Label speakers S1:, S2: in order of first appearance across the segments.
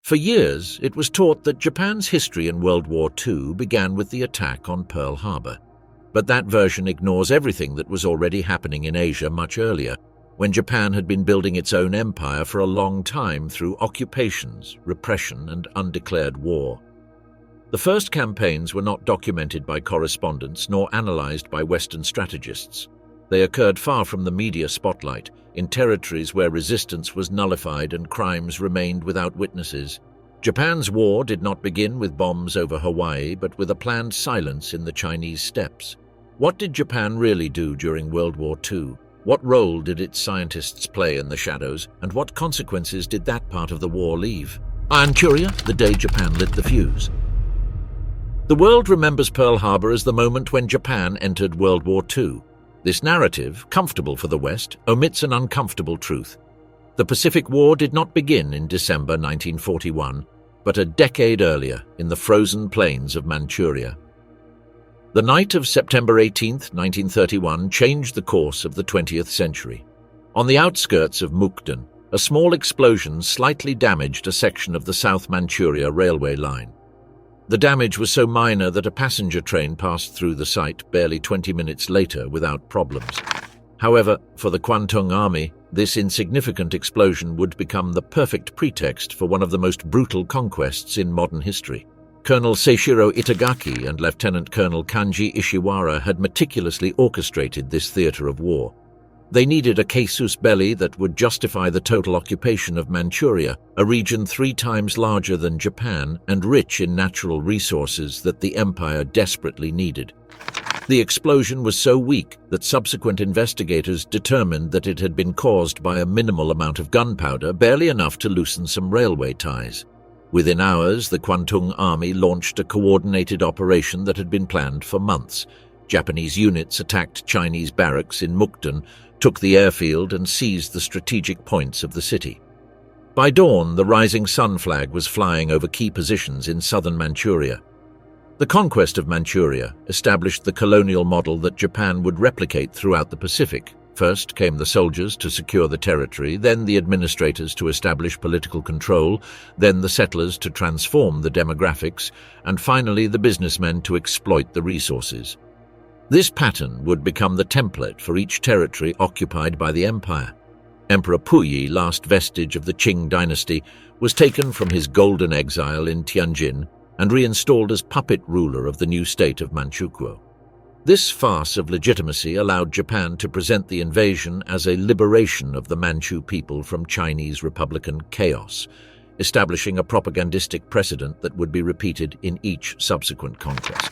S1: For years, it was taught that Japan's history in World War II began with the attack on Pearl Harbor. But that version ignores everything that was already happening in Asia much earlier, when Japan had been building its own empire for a long time through occupations, repression, and undeclared war. The first campaigns were not documented by correspondents nor analyzed by Western strategists. They occurred far from the media spotlight, in territories where resistance was nullified and crimes remained without witnesses. Japan's war did not begin with bombs over Hawaii, but with a planned silence in the Chinese steppes. What did Japan really do during World War II? What role did its scientists play in the shadows, and what consequences did that part of the war leave? Manchuria, the day Japan lit the fuse. The world remembers Pearl Harbor as the moment when Japan entered World War II. This narrative, comfortable for the West, omits an uncomfortable truth. The Pacific War did not begin in December 1941, but a decade earlier in the frozen plains of Manchuria. The night of September 18, 1931, changed the course of the 20th century. On the outskirts of Mukden, a small explosion slightly damaged a section of the South Manchuria railway line. The damage was so minor that a passenger train passed through the site barely 20 minutes later without problems. However, for the Kwantung Army, this insignificant explosion would become the perfect pretext for one of the most brutal conquests in modern history. Colonel Seishiro Itagaki and Lieutenant Colonel Kanji Ishiwara had meticulously orchestrated this theater of war. They needed a casus belli that would justify the total occupation of Manchuria, a region 3 times larger than Japan and rich in natural resources that the empire desperately needed. The explosion was so weak that subsequent investigators determined that it had been caused by a minimal amount of gunpowder, barely enough to loosen some railway ties. Within hours, the Kwantung Army launched a coordinated operation that had been planned for months. Japanese units attacked Chinese barracks in Mukden, took the airfield and seized the strategic points of the city. By dawn, the rising sun flag was flying over key positions in southern Manchuria. The conquest of Manchuria established the colonial model that Japan would replicate throughout the Pacific. First came the soldiers to secure the territory, then the administrators to establish political control, then the settlers to transform the demographics, and finally the businessmen to exploit the resources. This pattern would become the template for each territory occupied by the empire. Emperor Puyi, last vestige of the Qing dynasty, was taken from his golden exile in Tianjin and reinstalled as puppet ruler of the new state of Manchukuo. This farce of legitimacy allowed Japan to present the invasion as a liberation of the Manchu people from Chinese republican chaos, establishing a propagandistic precedent that would be repeated in each subsequent conquest.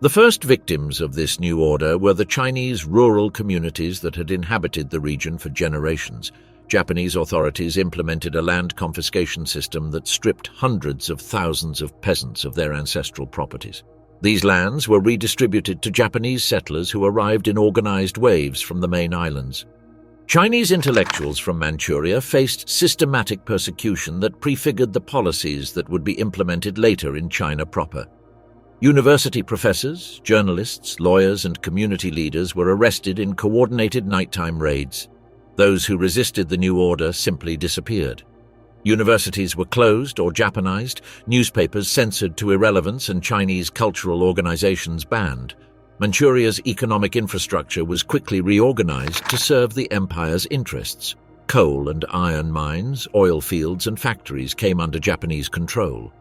S1: The first victims of this new order were the Chinese rural communities that had inhabited the region for generations. Japanese authorities implemented a land confiscation system that stripped hundreds of thousands of peasants of their ancestral properties. These lands were redistributed to Japanese settlers who arrived in organized waves from the main islands. Chinese intellectuals from Manchuria faced systematic persecution that prefigured the policies that would be implemented later in China proper. University professors, journalists, lawyers, and community leaders were arrested in coordinated nighttime raids. Those who resisted the new order simply disappeared. Universities were closed or Japanized, newspapers censored to irrelevance, and Chinese cultural organizations banned. Manchuria's economic infrastructure was quickly reorganized to serve the empire's interests. Coal and iron mines, oil fields, and factories came under Japanese control.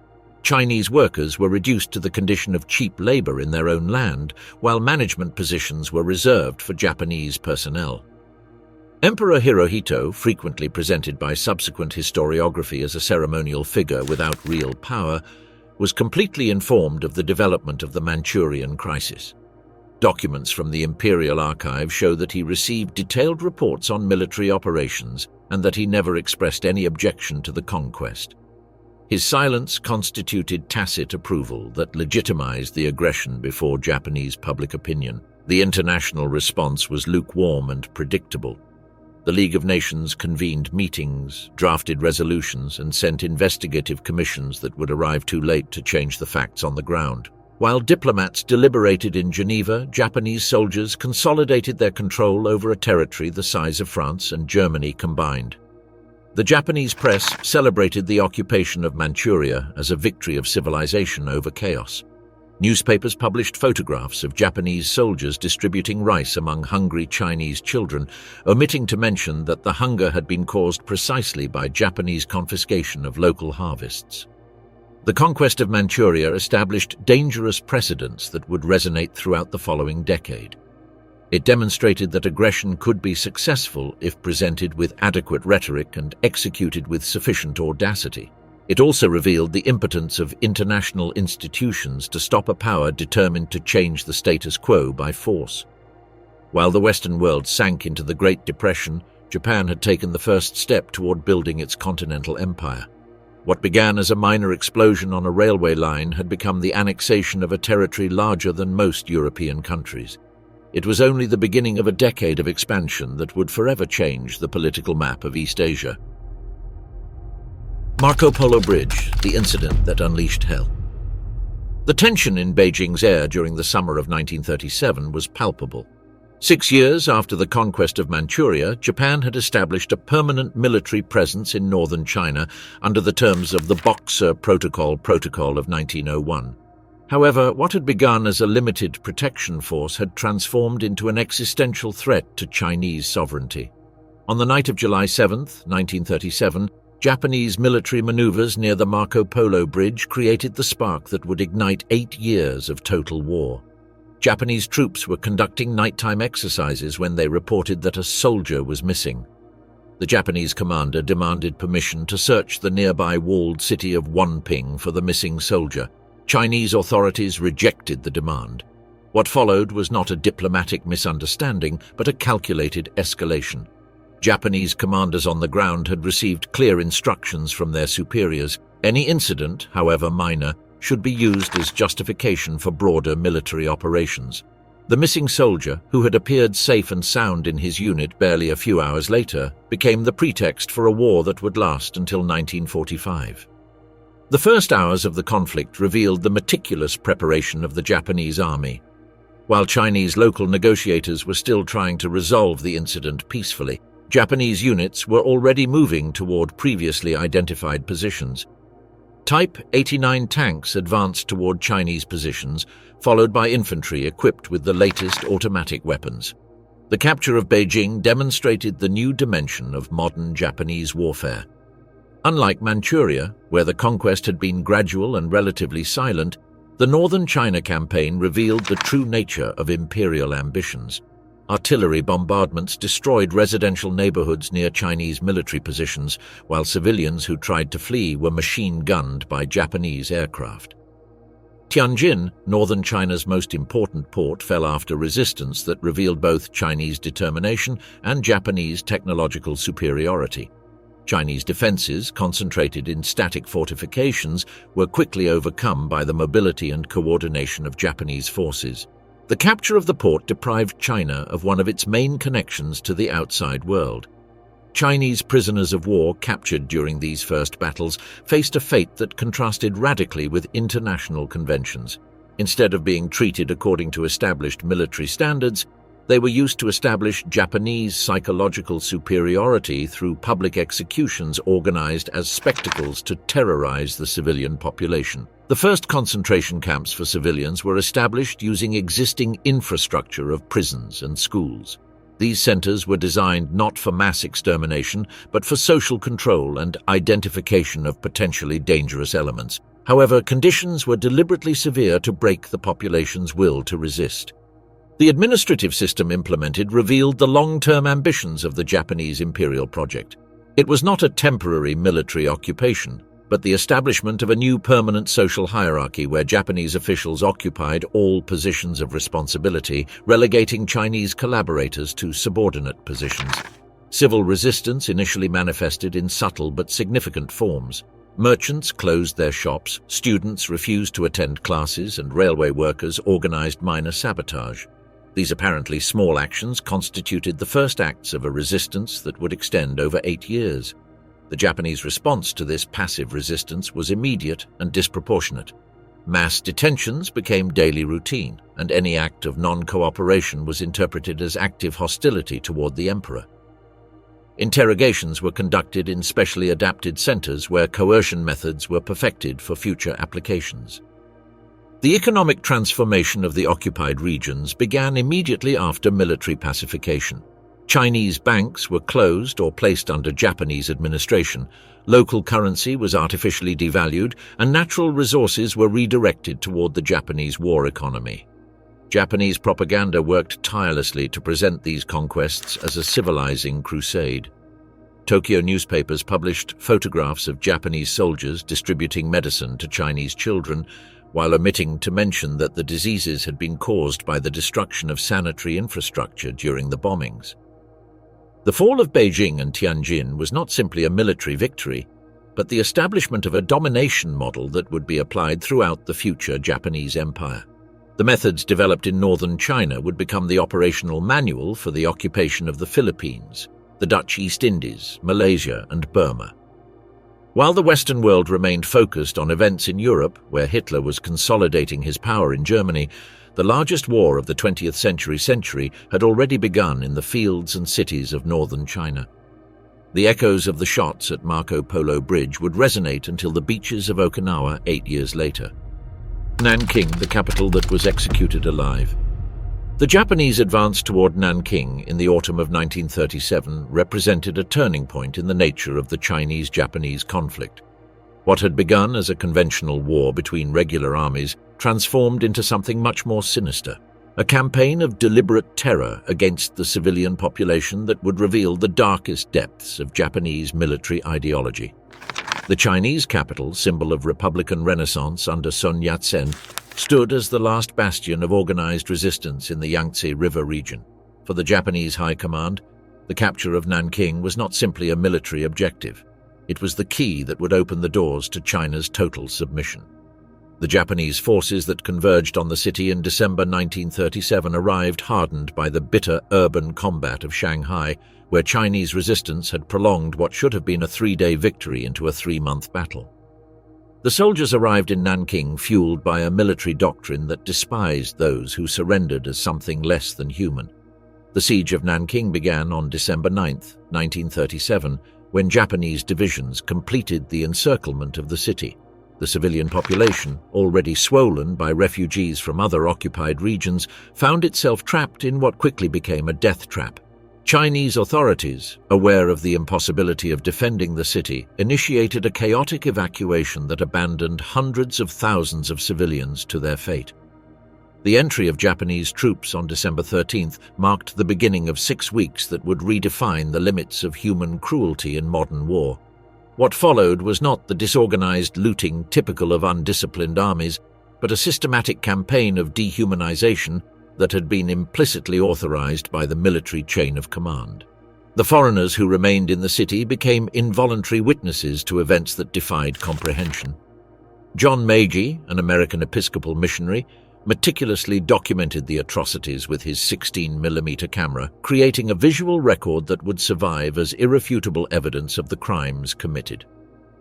S1: Chinese workers were reduced to the condition of cheap labor in their own land, while management positions were reserved for Japanese personnel. Emperor Hirohito, frequently presented by subsequent historiography as a ceremonial figure without real power, was completely informed of the development of the Manchurian crisis. Documents from the Imperial Archive show that he received detailed reports on military operations and that he never expressed any objection to the conquest. His silence constituted tacit approval that legitimized the aggression before Japanese public opinion. The international response was lukewarm and predictable. The League of Nations convened meetings, drafted resolutions, and sent investigative commissions that would arrive too late to change the facts on the ground. While diplomats deliberated in Geneva, Japanese soldiers consolidated their control over a territory the size of France and Germany combined. The Japanese press celebrated the occupation of Manchuria as a victory of civilization over chaos. Newspapers published photographs of Japanese soldiers distributing rice among hungry Chinese children, omitting to mention that the hunger had been caused precisely by Japanese confiscation of local harvests. The conquest of Manchuria established dangerous precedents that would resonate throughout the following decade. It demonstrated that aggression could be successful if presented with adequate rhetoric and executed with sufficient audacity. It also revealed the impotence of international institutions to stop a power determined to change the status quo by force. While the Western world sank into the Great Depression, Japan had taken the first step toward building its continental empire. What began as a minor explosion on a railway line had become the annexation of a territory larger than most European countries. It was only the beginning of a decade of expansion that would forever change the political map of East Asia. Marco Polo Bridge, the incident that unleashed hell. The tension in Beijing's air during the summer of 1937 was palpable. 6 years after the conquest of Manchuria, Japan had established a permanent military presence in northern China under the terms of the Boxer Protocol of 1901. However, what had begun as a limited protection force had transformed into an existential threat to Chinese sovereignty. On the night of July 7, 1937, Japanese military maneuvers near the Marco Polo Bridge created the spark that would ignite 8 years of total war. Japanese troops were conducting nighttime exercises when they reported that a soldier was missing. The Japanese commander demanded permission to search the nearby walled city of Wonping for the missing soldier. Chinese authorities rejected the demand. What followed was not a diplomatic misunderstanding, but a calculated escalation. Japanese commanders on the ground had received clear instructions from their superiors. Any incident, however minor, should be used as justification for broader military operations. The missing soldier, who had appeared safe and sound in his unit barely a few hours later, became the pretext for a war that would last until 1945. The first hours of the conflict revealed the meticulous preparation of the Japanese army. While Chinese local negotiators were still trying to resolve the incident peacefully, Japanese units were already moving toward previously identified positions. Type 89 tanks advanced toward Chinese positions, followed by infantry equipped with the latest automatic weapons. The capture of Beijing demonstrated the new dimension of modern Japanese warfare. Unlike Manchuria, where the conquest had been gradual and relatively silent, the northern China campaign revealed the true nature of imperial ambitions. Artillery bombardments destroyed residential neighborhoods near Chinese military positions, while civilians who tried to flee were machine-gunned by Japanese aircraft. Tianjin, northern China's most important port, fell after resistance that revealed both Chinese determination and Japanese technological superiority. Chinese defenses, concentrated in static fortifications, were quickly overcome by the mobility and coordination of Japanese forces. The capture of the port deprived China of one of its main connections to the outside world. Chinese prisoners of war captured during these first battles faced a fate that contrasted radically with international conventions. Instead of being treated according to established military standards, they were used to establish Japanese psychological superiority through public executions organized as spectacles to terrorize the civilian population. The first concentration camps for civilians were established using existing infrastructure of prisons and schools. These centers were designed not for mass extermination, but for social control and identification of potentially dangerous elements. However, conditions were deliberately severe to break the population's will to resist. The administrative system implemented revealed the long-term ambitions of the Japanese imperial project. It was not a temporary military occupation, but the establishment of a new permanent social hierarchy where Japanese officials occupied all positions of responsibility, relegating Chinese collaborators to subordinate positions. Civil resistance initially manifested in subtle but significant forms. Merchants closed their shops, students refused to attend classes, and railway workers organized minor sabotage. These apparently small actions constituted the first acts of a resistance that would extend over 8 years. The Japanese response to this passive resistance was immediate and disproportionate. Mass detentions became daily routine, and any act of non-cooperation was interpreted as active hostility toward the emperor. Interrogations were conducted in specially adapted centers where coercion methods were perfected for future applications. The economic transformation of the occupied regions began immediately after military pacification. Chinese banks were closed or placed under Japanese administration, local currency was artificially devalued, and natural resources were redirected toward the Japanese war economy. Japanese propaganda worked tirelessly to present these conquests as a civilizing crusade. Tokyo newspapers published photographs of Japanese soldiers distributing medicine to Chinese children, while omitting to mention that the diseases had been caused by the destruction of sanitary infrastructure during the bombings. The fall of Beijing and Tianjin was not simply a military victory, but the establishment of a domination model that would be applied throughout the future Japanese empire. The methods developed in northern China would become the operational manual for the occupation of the Philippines, the Dutch East Indies, Malaysia, and Burma. While the Western world remained focused on events in Europe, where Hitler was consolidating his power in Germany, the largest war of the 20th century had already begun in the fields and cities of northern China. The echoes of the shots at Marco Polo Bridge would resonate until the beaches of Okinawa 8 years later. Nanking, the capital that was executed alive. The Japanese advance toward Nanking in the autumn of 1937 represented a turning point in the nature of the Chinese-Japanese conflict. What had begun as a conventional war between regular armies transformed into something much more sinister, a campaign of deliberate terror against the civilian population that would reveal the darkest depths of Japanese military ideology. The Chinese capital, symbol of Republican Renaissance under Sun Yat-sen, stood as the last bastion of organized resistance in the Yangtze River region. For the Japanese High Command, the capture of Nanking was not simply a military objective. It was the key that would open the doors to China's total submission. The Japanese forces that converged on the city in December 1937 arrived hardened by the bitter urban combat of Shanghai, where Chinese resistance had prolonged what should have been a 3-day victory into a 3-month battle. The soldiers arrived in Nanking fueled by a military doctrine that despised those who surrendered as something less than human. The siege of Nanking began on December 9, 1937, when Japanese divisions completed the encirclement of the city. The civilian population, already swollen by refugees from other occupied regions, found itself trapped in what quickly became a death trap. Chinese authorities, aware of the impossibility of defending the city, initiated a chaotic evacuation that abandoned hundreds of thousands of civilians to their fate. The entry of Japanese troops on December 13th marked the beginning of 6 weeks that would redefine the limits of human cruelty in modern war. What followed was not the disorganized looting typical of undisciplined armies, but a systematic campaign of dehumanization that had been implicitly authorized by the military chain of command. The foreigners who remained in the city became involuntary witnesses to events that defied comprehension. John Meiji, an American Episcopal missionary, meticulously documented the atrocities with his 16mm camera, creating a visual record that would survive as irrefutable evidence of the crimes committed.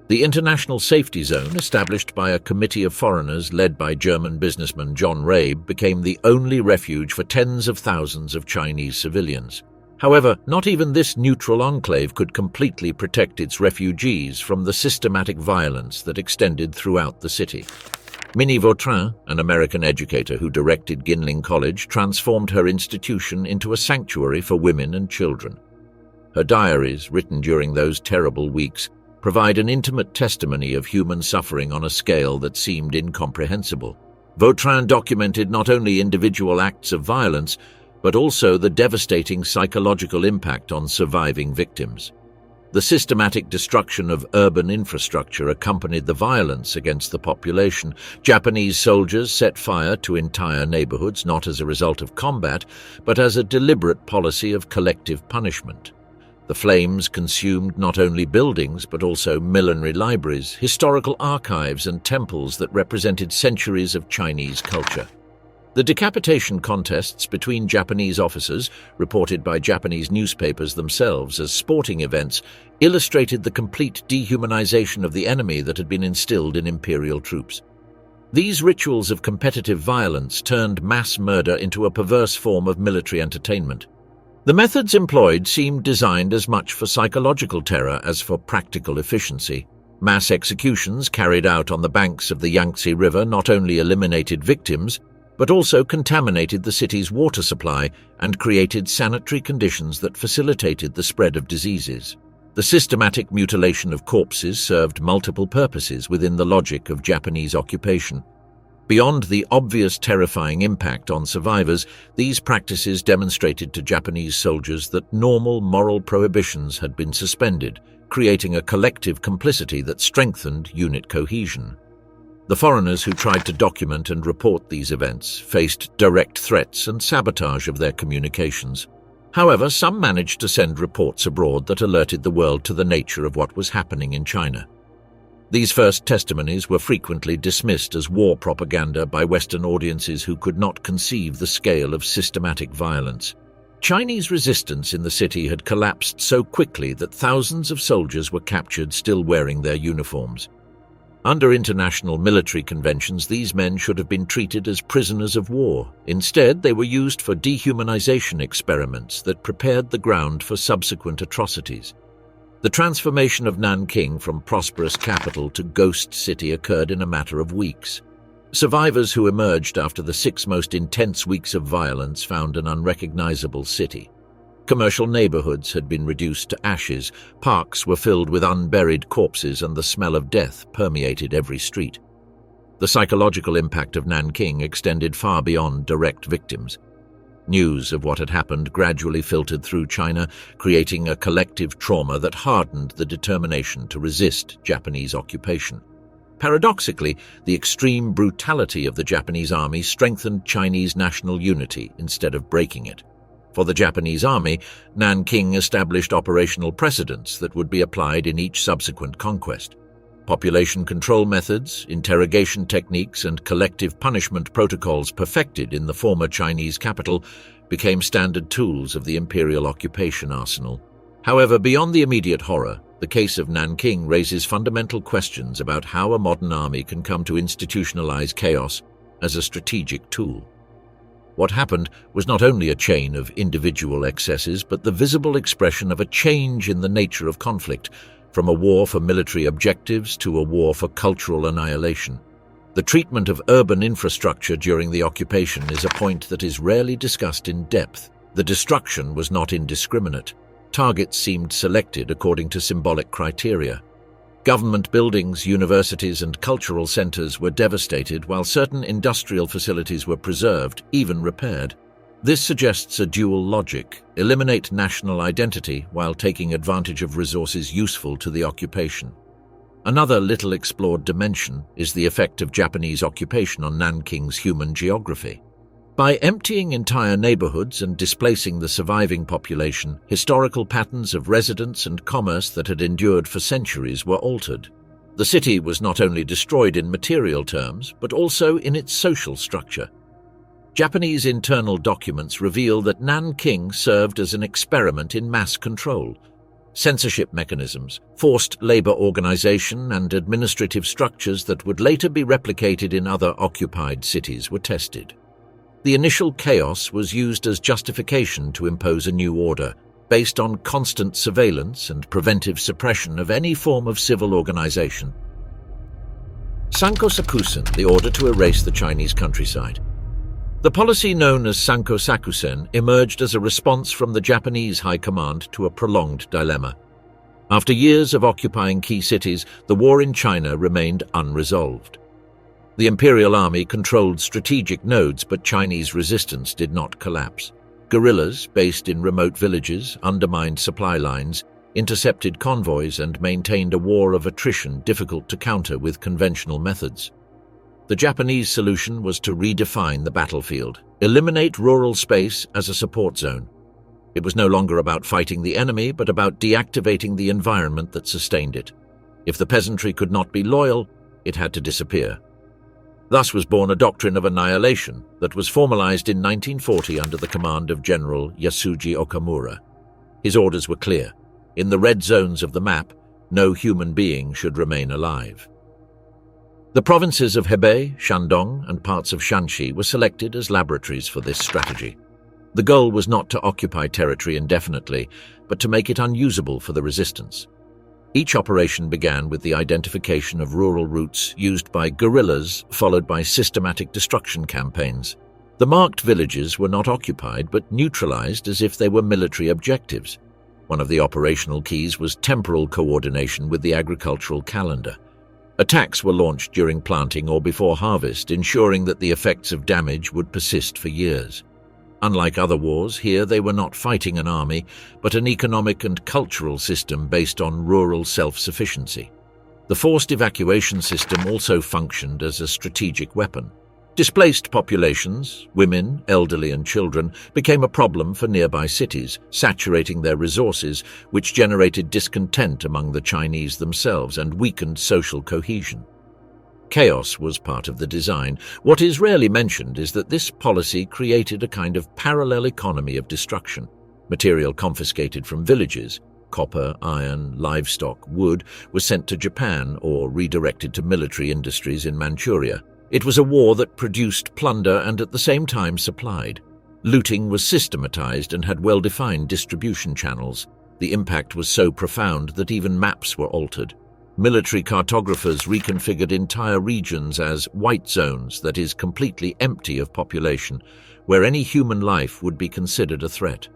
S1: The international safety zone, established by a committee of foreigners led by German businessman John Rabe, became the only refuge for tens of thousands of Chinese civilians. However, not even this neutral enclave could completely protect its refugees from the systematic violence that extended throughout the city. Minnie Vautrin, an American educator who directed Ginling College, transformed her institution into a sanctuary for women and children. Her diaries, written during those terrible weeks, provide an intimate testimony of human suffering on a scale that seemed incomprehensible. Vautrin documented not only individual acts of violence, but also the devastating psychological impact on surviving victims. The systematic destruction of urban infrastructure accompanied the violence against the population. Japanese soldiers set fire to entire neighborhoods not as a result of combat, but as a deliberate policy of collective punishment. The flames consumed not only buildings but also millinery libraries, historical archives, and temples that represented centuries of Chinese culture. The decapitation contests between Japanese officers, reported by Japanese newspapers themselves as sporting events, illustrated the complete dehumanization of the enemy that had been instilled in imperial troops. These rituals of competitive violence turned mass murder into a perverse form of military entertainment. The methods employed seemed designed as much for psychological terror as for practical efficiency. Mass executions carried out on the banks of the Yangtze River not only eliminated victims, but also contaminated the city's water supply and created sanitary conditions that facilitated the spread of diseases. The systematic mutilation of corpses served multiple purposes within the logic of Japanese occupation. Beyond the obvious terrifying impact on survivors, these practices demonstrated to Japanese soldiers that normal moral prohibitions had been suspended, creating a collective complicity that strengthened unit cohesion. The foreigners who tried to document and report these events faced direct threats and sabotage of their communications. However, some managed to send reports abroad that alerted the world to the nature of what was happening in China. These first testimonies were frequently dismissed as war propaganda by Western audiences who could not conceive the scale of systematic violence. Chinese resistance in the city had collapsed so quickly that thousands of soldiers were captured still wearing their uniforms. Under international military conventions, these men should have been treated as prisoners of war. Instead, they were used for dehumanization experiments that prepared the ground for subsequent atrocities. The transformation of Nanking from prosperous capital to ghost city occurred in a matter of weeks. Survivors who emerged after the 6 most intense weeks of violence found an unrecognizable city. Commercial neighborhoods had been reduced to ashes, parks were filled with unburied corpses, and the smell of death permeated every street. The psychological impact of Nanking extended far beyond direct victims. News of what had happened gradually filtered through China, creating a collective trauma that hardened the determination to resist Japanese occupation. Paradoxically, the extreme brutality of the Japanese army strengthened Chinese national unity instead of breaking it. For the Japanese army, Nanking established operational precedents that would be applied in each subsequent conquest. Population control methods, interrogation techniques, and collective punishment protocols perfected in the former Chinese capital became standard tools of the imperial occupation arsenal. However, beyond the immediate horror, the case of Nanking raises fundamental questions about how a modern army can come to institutionalize chaos as a strategic tool. What happened was not only a chain of individual excesses, but the visible expression of a change in the nature of conflict, from a war for military objectives to a war for cultural annihilation. The treatment of urban infrastructure during the occupation is a point that is rarely discussed in depth. The destruction was not indiscriminate. Targets seemed selected according to symbolic criteria. Government buildings, universities, and cultural centers were devastated, while certain industrial facilities were preserved, even repaired. This suggests a dual logic: eliminate national identity while taking advantage of resources useful to the occupation. Another little explored dimension is the effect of Japanese occupation on Nanking's human geography. By emptying entire neighborhoods and displacing the surviving population, historical patterns of residence and commerce that had endured for centuries were altered. The city was not only destroyed in material terms, but also in its social structure. Japanese internal documents reveal that Nanking served as an experiment in mass control. Censorship mechanisms, forced labor organization, and administrative structures that would later be replicated in other occupied cities were tested. The initial chaos was used as justification to impose a new order, based on constant surveillance and preventive suppression of any form of civil organization. Sanko-sakusen, the order to erase the Chinese countryside. The policy known as Sanko-sakusen emerged as a response from the Japanese High Command to a prolonged dilemma. After years of occupying key cities, the war in China remained unresolved. The Imperial Army controlled strategic nodes, but Chinese resistance did not collapse. Guerrillas, based in remote villages, undermined supply lines, intercepted convoys, and maintained a war of attrition difficult to counter with conventional methods. The Japanese solution was to redefine the battlefield, eliminate rural space as a support zone. It was no longer about fighting the enemy, but about deactivating the environment that sustained it. If the peasantry could not be loyal, it had to disappear. Thus was born a doctrine of annihilation that was formalized in 1940 under the command of General Yasuji Okamura. His orders were clear: in the red zones of the map, no human being should remain alive. The provinces of Hebei, Shandong, and parts of Shanxi were selected as laboratories for this strategy. The goal was not to occupy territory indefinitely, but to make it unusable for the resistance. Each operation began with the identification of rural routes used by guerrillas, followed by systematic destruction campaigns. The marked villages were not occupied, but neutralized as if they were military objectives. One of the operational keys was temporal coordination with the agricultural calendar. Attacks were launched during planting or before harvest, ensuring that the effects of damage would persist for years. Unlike other wars, here they were not fighting an army, but an economic and cultural system based on rural self-sufficiency. The forced evacuation system also functioned as a strategic weapon. Displaced populations, women, elderly and children, became a problem for nearby cities, saturating their resources, which generated discontent among the Chinese themselves and weakened social cohesion. Chaos was part of the design. What is rarely mentioned is that this policy created a kind of parallel economy of destruction. Material confiscated from villages, copper, iron, livestock, wood, was sent to Japan or redirected to military industries in Manchuria. It was a war that produced plunder and at the same time supplied. Looting was systematized and had well-defined distribution channels. The impact was so profound that even maps were altered. Military cartographers reconfigured entire regions as white zones, that is, completely empty of population, where any human life would be considered a threat.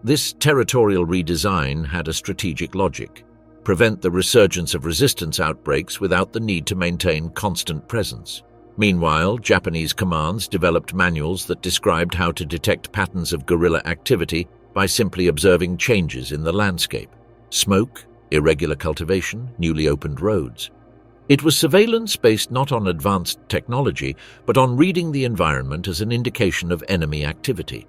S1: This territorial redesign had a strategic logic: prevent the resurgence of resistance outbreaks without the need to maintain constant presence. Meanwhile, Japanese commands developed manuals that described how to detect patterns of guerrilla activity by simply observing changes in the landscape: smoke, irregular cultivation, newly opened roads. It was surveillance based not on advanced technology, but on reading the environment as an indication of enemy activity.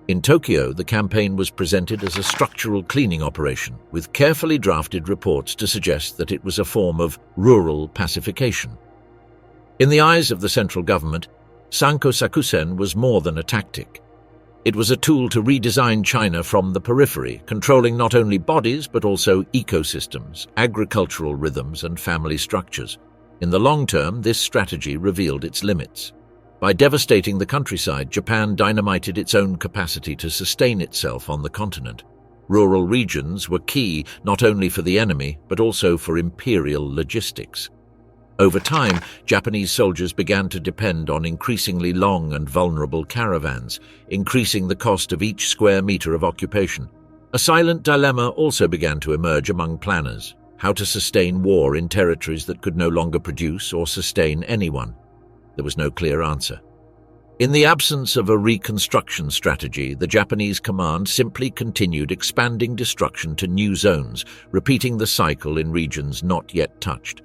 S1: In Tokyo, the campaign was presented as a structural cleaning operation, with carefully drafted reports to suggest that it was a form of rural pacification. In the eyes of the central government, Sanko Sakusen was more than a tactic. It was a tool to redesign China from the periphery, controlling not only bodies but also ecosystems, agricultural rhythms and family structures. In the long term, this strategy revealed its limits. By devastating the countryside, Japan dynamited its own capacity to sustain itself on the continent. Rural regions were key not only for the enemy but also for imperial logistics. Over time, Japanese soldiers began to depend on increasingly long and vulnerable caravans, increasing the cost of each square meter of occupation. A silent dilemma also began to emerge among planners: how to sustain war in territories that could no longer produce or sustain anyone. There was no clear answer. In the absence of a reconstruction strategy, the Japanese command simply continued expanding destruction to new zones, repeating the cycle in regions not yet touched.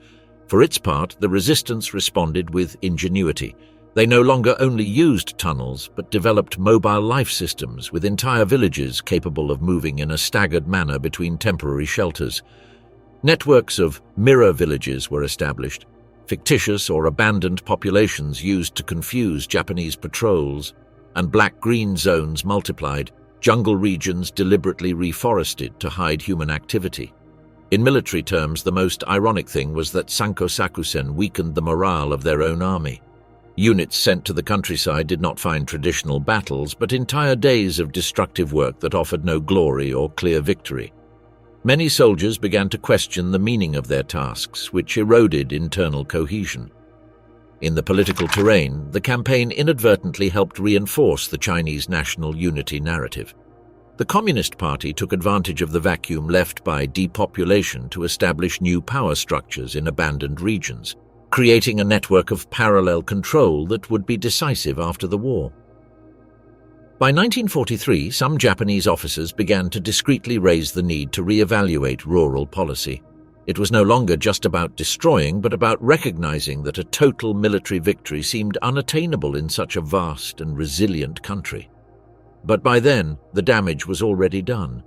S1: For its part, the resistance responded with ingenuity. They no longer only used tunnels, but developed mobile life systems with entire villages capable of moving in a staggered manner between temporary shelters. Networks of mirror villages were established, fictitious or abandoned populations used to confuse Japanese patrols, and black-green zones multiplied, jungle regions deliberately reforested to hide human activity. In military terms, the most ironic thing was that Sanko Sakusen weakened the morale of their own army. Units sent to the countryside did not find traditional battles, but entire days of destructive work that offered no glory or clear victory. Many soldiers began to question the meaning of their tasks, which eroded internal cohesion. In the political terrain, the campaign inadvertently helped reinforce the Chinese national unity narrative. The Communist Party took advantage of the vacuum left by depopulation to establish new power structures in abandoned regions, creating a network of parallel control that would be decisive after the war. By 1943, some Japanese officers began to discreetly raise the need to re-evaluate rural policy. It was no longer just about destroying, but about recognizing that a total military victory seemed unattainable in such a vast and resilient country. But by then, the damage was already done.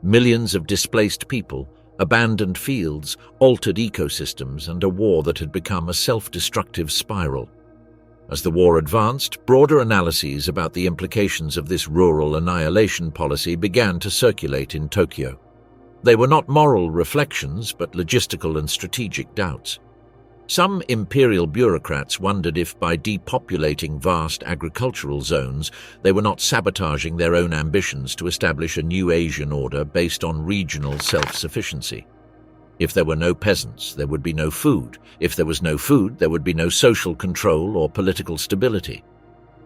S1: Millions of displaced people, abandoned fields, altered ecosystems, and a war that had become a self-destructive spiral. As the war advanced, broader analyses about the implications of this rural annihilation policy began to circulate in Tokyo. They were not moral reflections, but logistical and strategic doubts. Some imperial bureaucrats wondered if by depopulating vast agricultural zones, they were not sabotaging their own ambitions to establish a new Asian order based on regional self-sufficiency. If there were no peasants, there would be no food. If there was no food, there would be no social control or political stability.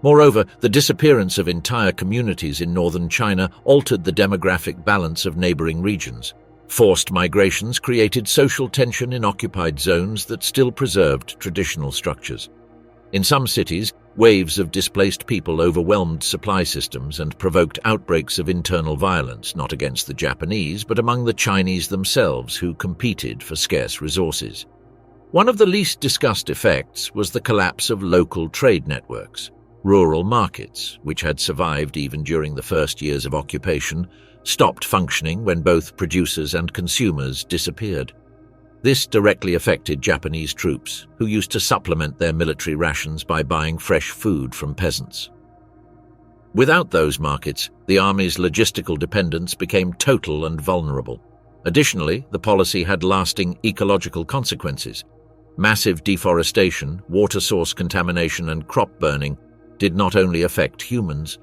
S1: Moreover, the disappearance of entire communities in northern China altered the demographic balance of neighboring regions. Forced migrations created social tension in occupied zones that still preserved traditional structures. In some cities, waves of displaced people overwhelmed supply systems and provoked outbreaks of internal violence, not against the Japanese, but among the Chinese themselves, who competed for scarce resources. One of the least discussed effects was the collapse of local trade networks. Rural markets, which had survived even during the first years of occupation, stopped functioning when both producers and consumers disappeared. This directly affected Japanese troops, who used to supplement their military rations by buying fresh food from peasants. Without those markets, the army's logistical dependence became total and vulnerable. Additionally, the policy had lasting ecological consequences. Massive deforestation, water source contamination, and crop burning did not only affect humans.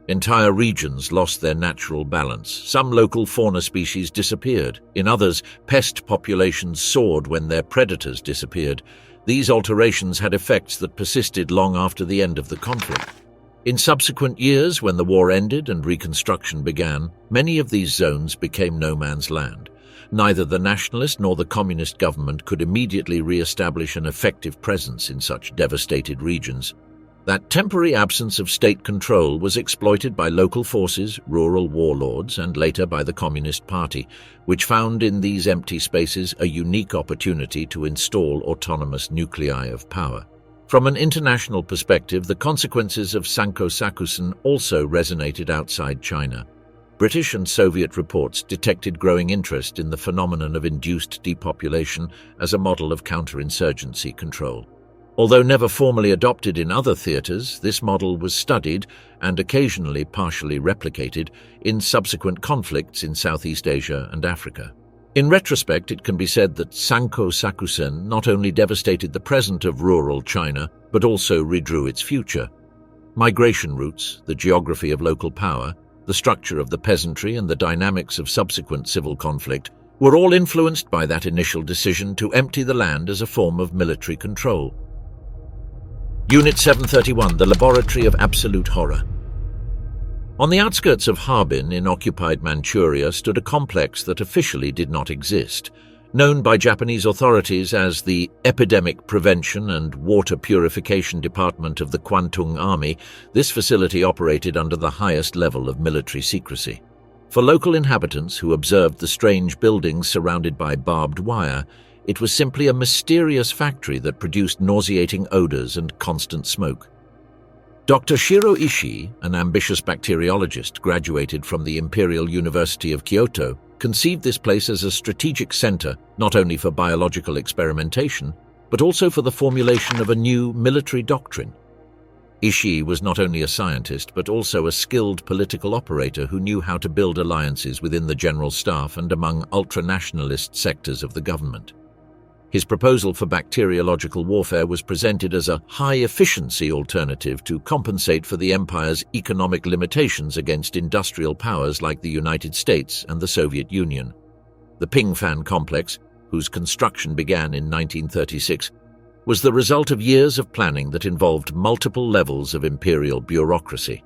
S1: Entire regions lost their natural balance. Some local fauna species disappeared. In others, pest populations soared when their predators disappeared. These alterations had effects that persisted long after the end of the conflict. In subsequent years, when the war ended and reconstruction began, many of these zones became no man's land. Neither the nationalist nor the communist government could immediately re-establish an effective presence in such devastated regions. That temporary absence of state control was exploited by local forces, rural warlords, and later by the Communist Party, which found in these empty spaces a unique opportunity to install autonomous nuclei of power. From an international perspective, the consequences of Sanko Sakusen also resonated outside China. British and Soviet reports detected growing interest in the phenomenon of induced depopulation as a model of counterinsurgency control. Although never formally adopted in other theaters, this model was studied and occasionally partially replicated in subsequent conflicts in Southeast Asia and Africa. In retrospect, it can be said that Sanko Sakusen not only devastated the present of rural China, but also redrew its future. Migration routes, the geography of local power, the structure of the peasantry, and the dynamics of subsequent civil conflict were all influenced by that initial decision to empty the land as a form of military control. Unit 731, the Laboratory of Absolute Horror. On the outskirts of Harbin in occupied Manchuria stood a complex that officially did not exist. Known by Japanese authorities as the Epidemic Prevention and Water Purification Department of the Kwantung Army, this facility operated under the highest level of military secrecy. For local inhabitants who observed the strange buildings surrounded by barbed wire, it was simply a mysterious factory that produced nauseating odors and constant smoke. Dr. Shiro Ishii, an ambitious bacteriologist graduated from the Imperial University of Kyoto, conceived this place as a strategic center not only for biological experimentation, but also for the formulation of a new military doctrine. Ishii was not only a scientist, but also a skilled political operator who knew how to build alliances within the general staff and among ultranationalist sectors of the government. His proposal for bacteriological warfare was presented as a high-efficiency alternative to compensate for the empire's economic limitations against industrial powers like the United States and the Soviet Union. The Pingfan complex, whose construction began in 1936, was the result of years of planning that involved multiple levels of imperial bureaucracy.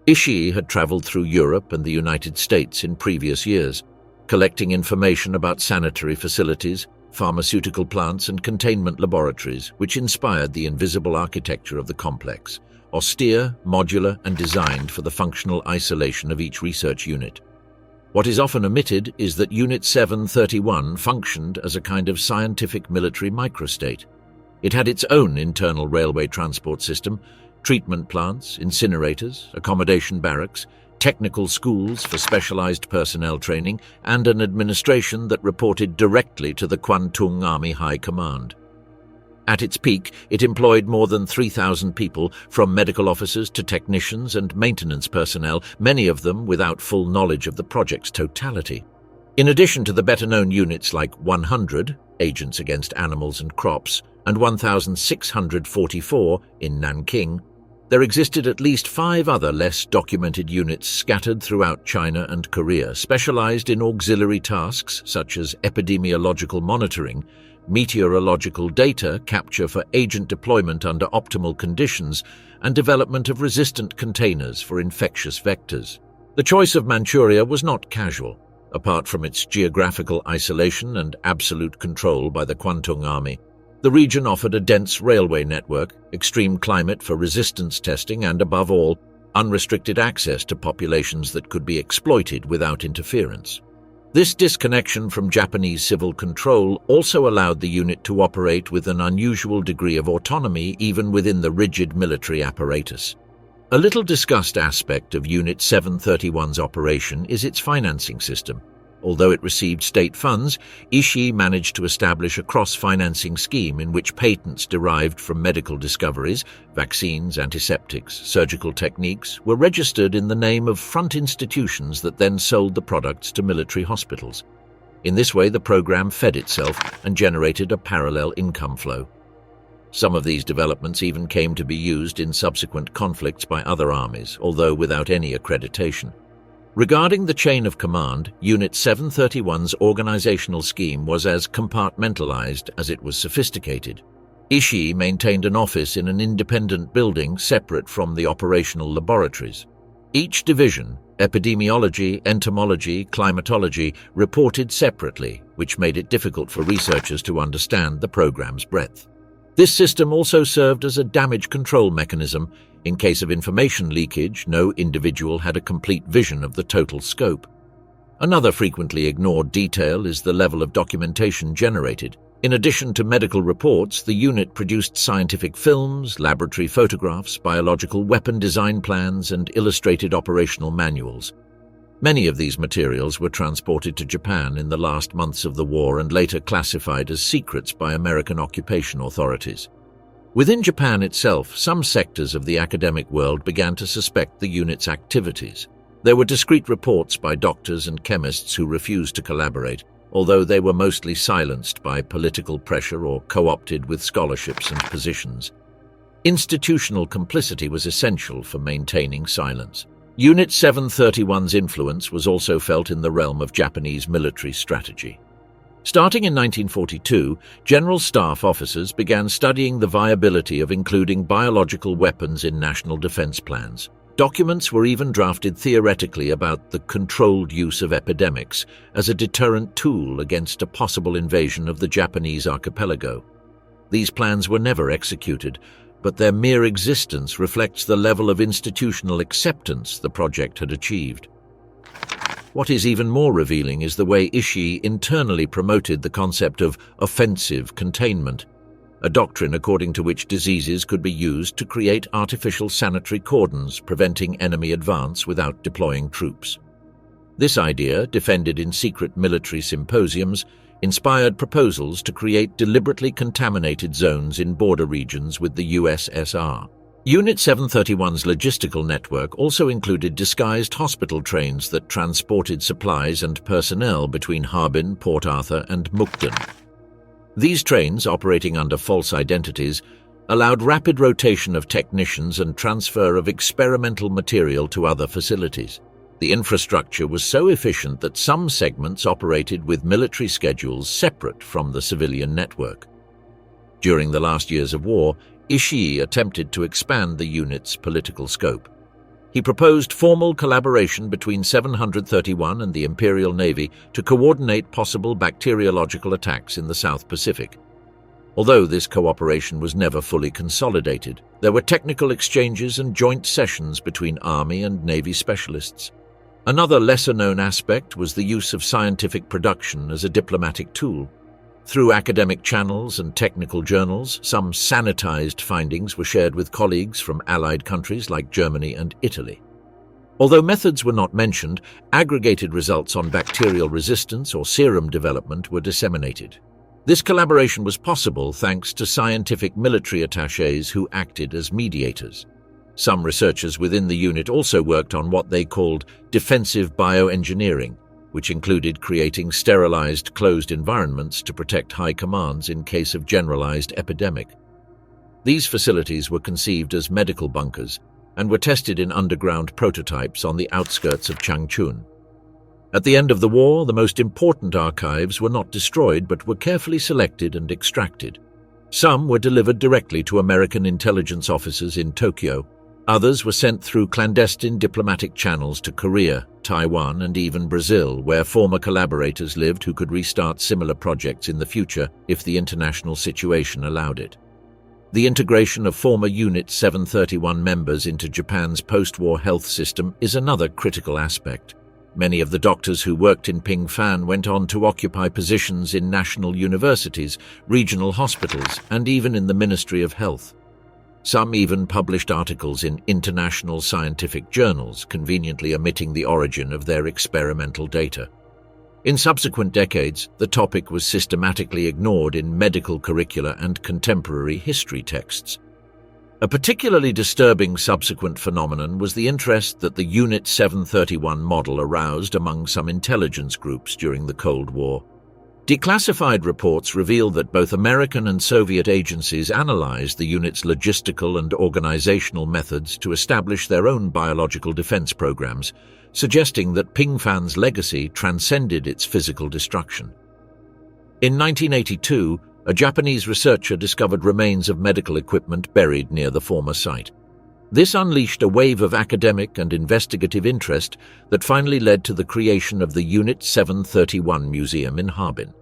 S1: Ishii had traveled through Europe and the United States in previous years, collecting information about sanitary facilities, pharmaceutical plants, and containment laboratories, which inspired the invisible architecture of the complex, austere, modular, and designed for the functional isolation of each research unit. What is often omitted is that Unit 731 functioned as a kind of scientific military microstate. It had its own internal railway transport system, treatment plants, incinerators, accommodation barracks, technical schools for specialized personnel training, and an administration that reported directly to the Kwantung Army High Command. At its peak, it employed more than 3,000 people, from medical officers to technicians and maintenance personnel, many of them without full knowledge of the project's totality. In addition to the better-known units like 100, agents against animals and crops, and 1,644 in Nanking, there existed at least 5 other less documented units scattered throughout China and Korea, specialized in auxiliary tasks such as epidemiological monitoring, meteorological data capture for agent deployment under optimal conditions, and development of resistant containers for infectious vectors. The choice of Manchuria was not casual. Apart from its geographical isolation and absolute control by the Kwantung Army, the region offered a dense railway network, extreme climate for resistance testing, and above all, unrestricted access to populations that could be exploited without interference. This disconnection from Japanese civil control also allowed the unit to operate with an unusual degree of autonomy even within the rigid military apparatus. A little discussed aspect of Unit 731's operation is its financing system. Although it received state funds, Ishii managed to establish a cross-financing scheme in which patents derived from medical discoveries, vaccines, antiseptics, surgical techniques, were registered in the name of front institutions that then sold the products to military hospitals. In this way, the program fed itself and generated a parallel income flow. Some of these developments even came to be used in subsequent conflicts by other armies, although without any accreditation. Regarding the chain of command, Unit 731's organizational scheme was as compartmentalized as it was sophisticated. Ishii maintained an office in an independent building separate from the operational laboratories. Each division, epidemiology, entomology, climatology, reported separately, which made it difficult for researchers to understand the program's breadth. This system also served as a damage control mechanism. In case of information leakage, no individual had a complete vision of the total scope. Another frequently ignored detail is the level of documentation generated. In addition to medical reports, the unit produced scientific films, laboratory photographs, biological weapon design plans, and illustrated operational manuals. Many of these materials were transported to Japan in the last months of the war and later classified as secrets by American occupation authorities. Within Japan itself, some sectors of the academic world began to suspect the unit's activities. There were discreet reports by doctors and chemists who refused to collaborate, although they were mostly silenced by political pressure or co-opted with scholarships and positions. Institutional complicity was essential for maintaining silence. Unit 731's influence was also felt in the realm of Japanese military strategy. Starting in 1942, General Staff officers began studying the viability of including biological weapons in national defense plans. Documents were even drafted theoretically about the controlled use of epidemics as a deterrent tool against a possible invasion of the Japanese archipelago. These plans were never executed, but their mere existence reflects the level of institutional acceptance the project had achieved. What is even more revealing is the way Ishii internally promoted the concept of offensive containment, a doctrine according to which diseases could be used to create artificial sanitary cordons preventing enemy advance without deploying troops. This idea, defended in secret military symposiums, inspired proposals to create deliberately contaminated zones in border regions with the USSR. Unit 731's logistical network also included disguised hospital trains that transported supplies and personnel between Harbin, Port Arthur, and Mukden. These trains, operating under false identities, allowed rapid rotation of technicians and transfer of experimental material to other facilities. The infrastructure was so efficient that some segments operated with military schedules separate from the civilian network. During the last years of war, Ishii attempted to expand the unit's political scope. He proposed formal collaboration between 731 and the Imperial Navy to coordinate possible bacteriological attacks in the South Pacific. Although this cooperation was never fully consolidated, there were technical exchanges and joint sessions between Army and Navy specialists. Another lesser-known aspect was the use of scientific production as a diplomatic tool. Through academic channels and technical journals, some sanitized findings were shared with colleagues from allied countries like Germany and Italy. Although methods were not mentioned, aggregated results on bacterial resistance or serum development were disseminated. This collaboration was possible thanks to scientific military attachés who acted as mediators. Some researchers within the unit also worked on what they called defensive bioengineering, which included creating sterilized, closed environments to protect high commands in case of generalized epidemic. These facilities were conceived as medical bunkers and were tested in underground prototypes on the outskirts of Changchun. At the end of the war, the most important archives were not destroyed but were carefully selected and extracted. Some were delivered directly to American intelligence officers in Tokyo. Others were sent through clandestine diplomatic channels to Korea, Taiwan, and even Brazil, where former collaborators lived who could restart similar projects in the future if the international situation allowed it. The integration of former Unit 731 members into Japan's post-war health system is another critical aspect. Many of the doctors who worked in Pingfan went on to occupy positions in national universities, regional hospitals, and even in the Ministry of Health. Some even published articles in international scientific journals, conveniently omitting the origin of their experimental data. In subsequent decades, the topic was systematically ignored in medical curricula and contemporary history texts. A particularly disturbing subsequent phenomenon was the interest that the Unit 731 model aroused among some intelligence groups during the Cold War. Declassified reports reveal that both American and Soviet agencies analyzed the unit's logistical and organizational methods to establish their own biological defense programs, suggesting that Pingfan's legacy transcended its physical destruction. In 1982, a Japanese researcher discovered remains of medical equipment buried near the former site. This unleashed a wave of academic and investigative interest that finally led to the creation of the Unit 731 Museum in Harbin.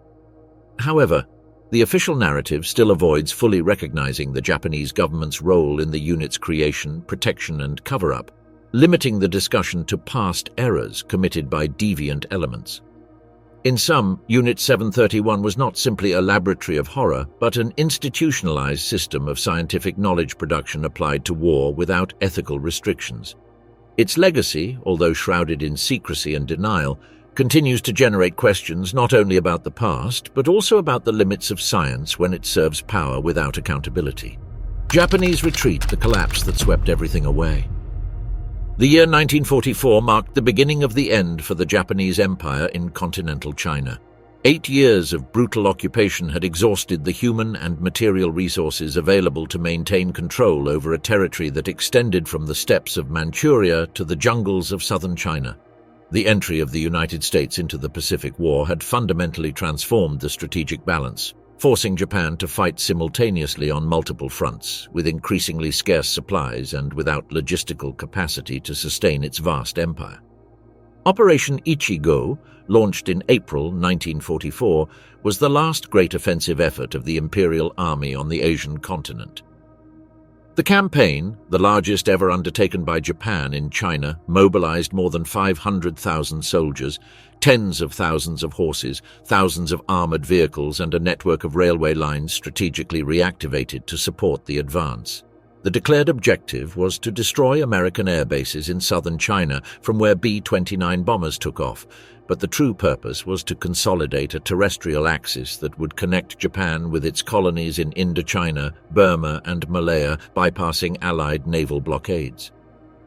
S1: However, the official narrative still avoids fully recognizing the Japanese government's role in the unit's creation, protection, and cover-up, limiting the discussion to past errors committed by deviant elements. In sum, Unit 731 was not simply a laboratory of horror, but an institutionalized system of scientific knowledge production applied to war without ethical restrictions. Its legacy, although shrouded in secrecy and denial, continues to generate questions not only about the past, but also about the limits of science when it serves power without accountability. Japanese retreat, the collapse that swept everything away. The year 1944 marked the beginning of the end for the Japanese Empire in continental China. 8 years of brutal occupation had exhausted the human and material resources available to maintain control over a territory that extended from the steppes of Manchuria to the jungles of southern China. The entry of the United States into the Pacific War had fundamentally transformed the strategic balance, forcing Japan to fight simultaneously on multiple fronts, with increasingly scarce supplies and without logistical capacity to sustain its vast empire. Operation Ichigo, launched in April 1944, was the last great offensive effort of the Imperial Army on the Asian continent. The campaign, the largest ever undertaken by Japan in China, mobilized more than 500,000 soldiers, tens of thousands of horses, thousands of armored vehicles, and a network of railway lines strategically reactivated to support the advance. The declared objective was to destroy American air bases in southern China from where B-29 bombers took off, but the true purpose was to consolidate a terrestrial axis that would connect Japan with its colonies in Indochina, Burma, and Malaya, bypassing Allied naval blockades.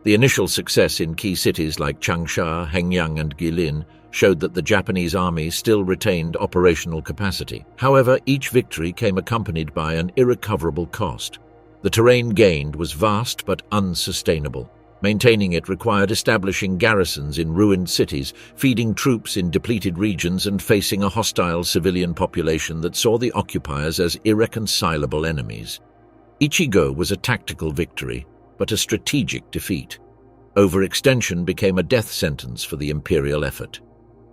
S1: The initial success in key cities like Changsha, Hengyang, and Guilin showed that the Japanese army still retained operational capacity. However, each victory came accompanied by an irrecoverable cost. The terrain gained was vast but unsustainable. Maintaining it required establishing garrisons in ruined cities, feeding troops in depleted regions, and facing a hostile civilian population that saw the occupiers as irreconcilable enemies. Ichigo was a tactical victory, but a strategic defeat. Overextension became a death sentence for the imperial effort.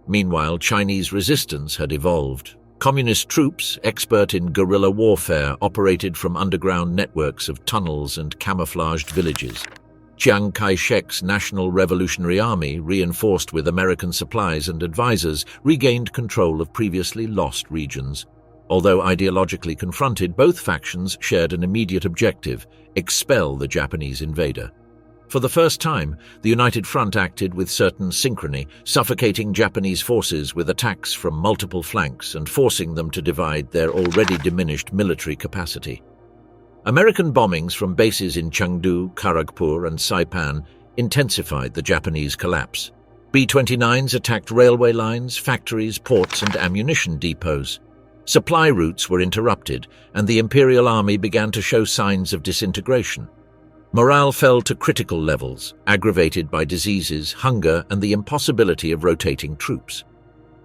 S1: Meanwhile, Chinese resistance had evolved. Communist troops, expert in guerrilla warfare, operated from underground networks of tunnels and camouflaged villages. Chiang Kai-shek's National Revolutionary Army, reinforced with American supplies and advisors, regained control of previously lost regions. Although ideologically confronted, both factions shared an immediate objective: expel the Japanese invader. For the first time, the United Front acted with certain synchrony, suffocating Japanese forces with attacks from multiple flanks and forcing them to divide their already diminished military capacity. American bombings from bases in Chengdu, Kharagpur, and Saipan intensified the Japanese collapse. B-29s attacked railway lines, factories, ports, and ammunition depots. Supply routes were interrupted, and the Imperial Army began to show signs of disintegration. Morale fell to critical levels, aggravated by diseases, hunger, and the impossibility of rotating troops.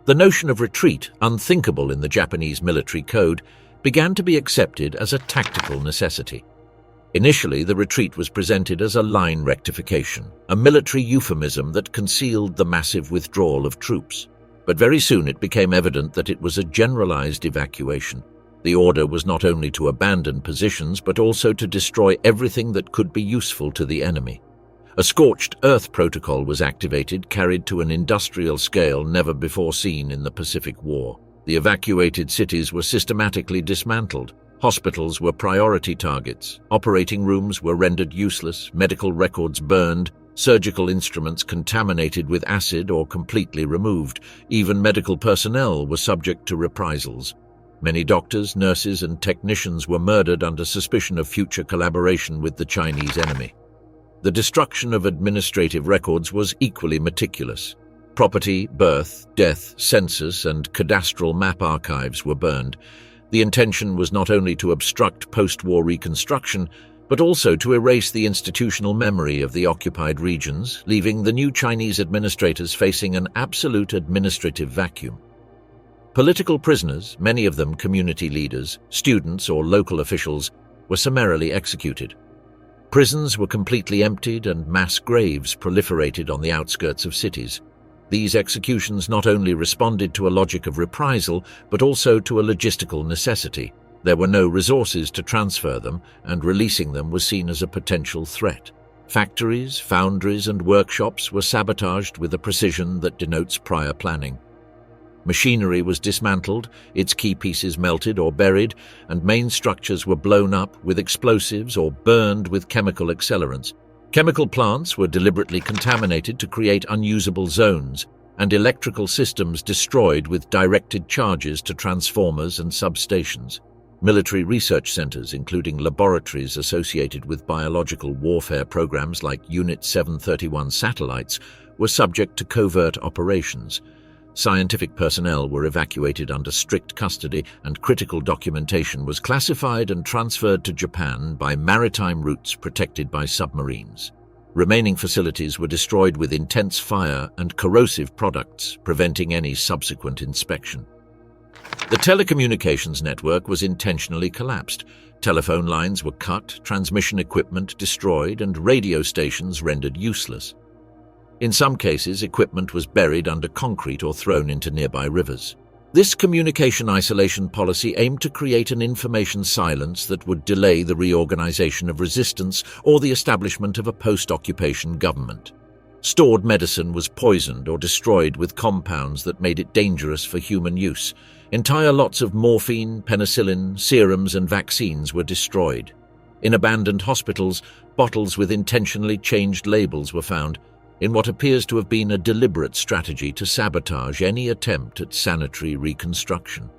S1: The notion of retreat, unthinkable in the Japanese military code, began to be accepted as a tactical necessity. Initially, the retreat was presented as a line rectification, a military euphemism that concealed the massive withdrawal of troops. But very soon it became evident that it was a generalized evacuation. The order was not only to abandon positions, but also to destroy everything that could be useful to the enemy. A scorched earth protocol was activated, carried to an industrial scale never before seen in the Pacific War. The evacuated cities were systematically dismantled. Hospitals were priority targets. Operating rooms were rendered useless, medical records burned, surgical instruments contaminated with acid or completely removed. Even medical personnel were subject to reprisals. Many doctors, nurses, and technicians were murdered under suspicion of future collaboration with the Chinese enemy. The destruction of administrative records was equally meticulous. Property, birth, death, census, and cadastral map archives were burned. The intention was not only to obstruct post-war reconstruction, but also to erase the institutional memory of the occupied regions, leaving the new Chinese administrators facing an absolute administrative vacuum. Political prisoners, many of them community leaders, students, or local officials, were summarily executed. Prisons were completely emptied and mass graves proliferated on the outskirts of cities. These executions not only responded to a logic of reprisal, but also to a logistical necessity. There were no resources to transfer them, and releasing them was seen as a potential threat. Factories, foundries, and workshops were sabotaged with a precision that denotes prior planning. Machinery was dismantled, its key pieces melted or buried, and main structures were blown up with explosives or burned with chemical accelerants. Chemical plants were deliberately contaminated to create unusable zones, and electrical systems destroyed with directed charges to transformers and substations. Military research centers, including laboratories associated with biological warfare programs like Unit 731 satellites, were subject to covert operations. Scientific personnel were evacuated under strict custody, and critical documentation was classified and transferred to Japan by maritime routes protected by submarines. Remaining facilities were destroyed with intense fire and corrosive products, preventing any subsequent inspection. The telecommunications network was intentionally collapsed. Telephone lines were cut, transmission equipment destroyed, and radio stations rendered useless. In some cases, equipment was buried under concrete or thrown into nearby rivers. This communication isolation policy aimed to create an information silence that would delay the reorganization of resistance or the establishment of a post-occupation government. Stored medicine was poisoned or destroyed with compounds that made it dangerous for human use. Entire lots of morphine, penicillin, serums, and vaccines were destroyed. In abandoned hospitals, bottles with intentionally changed labels were found, in what appears to have been a deliberate strategy to sabotage any attempt at sanitary reconstruction.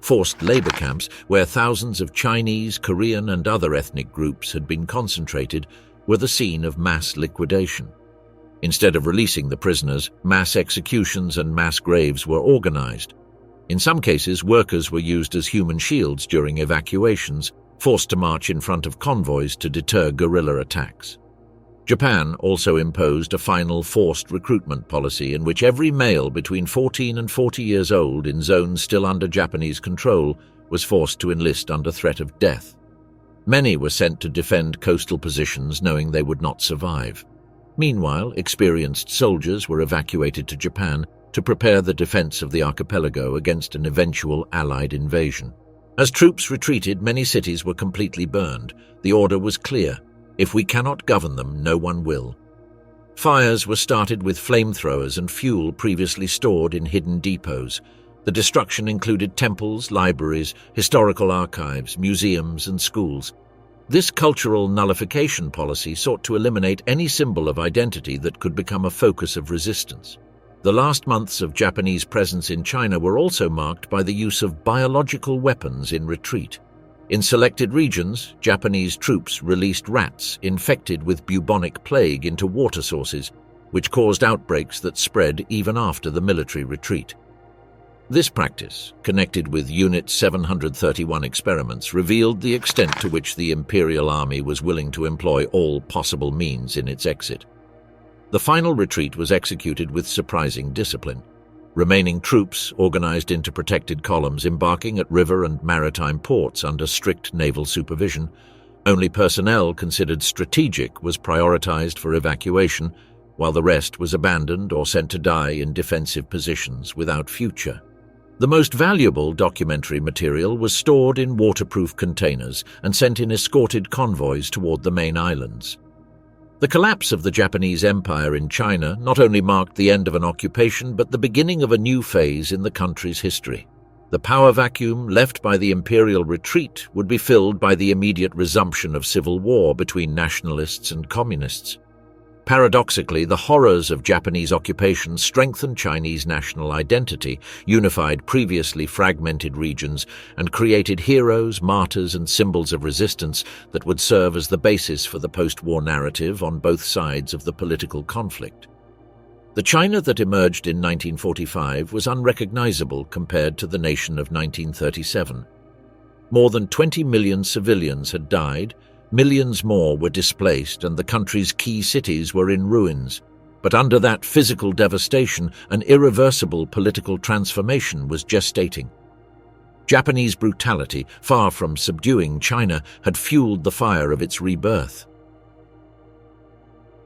S1: Forced labor camps, where thousands of Chinese, Korean, and other ethnic groups had been concentrated, were the scene of mass liquidation. Instead of releasing the prisoners, mass executions and mass graves were organized. In some cases, workers were used as human shields during evacuations, forced to march in front of convoys to deter guerrilla attacks. Japan also imposed a final forced recruitment policy in which every male between 14 and 40 years old in zones still under Japanese control was forced to enlist under threat of death. Many were sent to defend coastal positions knowing they would not survive. Meanwhile, experienced soldiers were evacuated to Japan to prepare the defense of the archipelago against an eventual Allied invasion. As troops retreated, many cities were completely burned. The order was clear: if we cannot govern them, no one will. Fires were started with flamethrowers and fuel previously stored in hidden depots. The destruction included temples, libraries, historical archives, museums, and schools. This cultural nullification policy sought to eliminate any symbol of identity that could become a focus of resistance. The last months of Japanese presence in China were also marked by the use of biological weapons in retreat. In selected regions, Japanese troops released rats infected with bubonic plague into water sources. which caused outbreaks that spread even after the military retreat. This practice, connected with Unit 731 experiments, revealed the extent to which the Imperial Army was willing to employ all possible means in its exit. The final retreat was executed with surprising discipline. Remaining troops organized into protected columns embarking at river and maritime ports under strict naval supervision. Only personnel considered strategic was prioritized for evacuation, while the rest was abandoned or sent to die in defensive positions without future. The most valuable documentary material was stored in waterproof containers and sent in escorted convoys toward the main islands. The collapse of the Japanese Empire in China not only marked the end of an occupation but the beginning of a new phase in the country's history. The power vacuum left by the imperial retreat would be filled by the immediate resumption of civil war between nationalists and communists. Paradoxically, the horrors of Japanese occupation strengthened Chinese national identity, unified previously fragmented regions, and created heroes, martyrs, and symbols of resistance that would serve as the basis for the post-war narrative on both sides of the political conflict. The China that emerged in 1945 was unrecognizable compared to the nation of 1937. More than 20 million civilians had died, millions more were displaced, and the country's key cities were in ruins. But under that physical devastation, an irreversible political transformation was gestating. Japanese brutality, far from subduing China, had fueled the fire of its rebirth.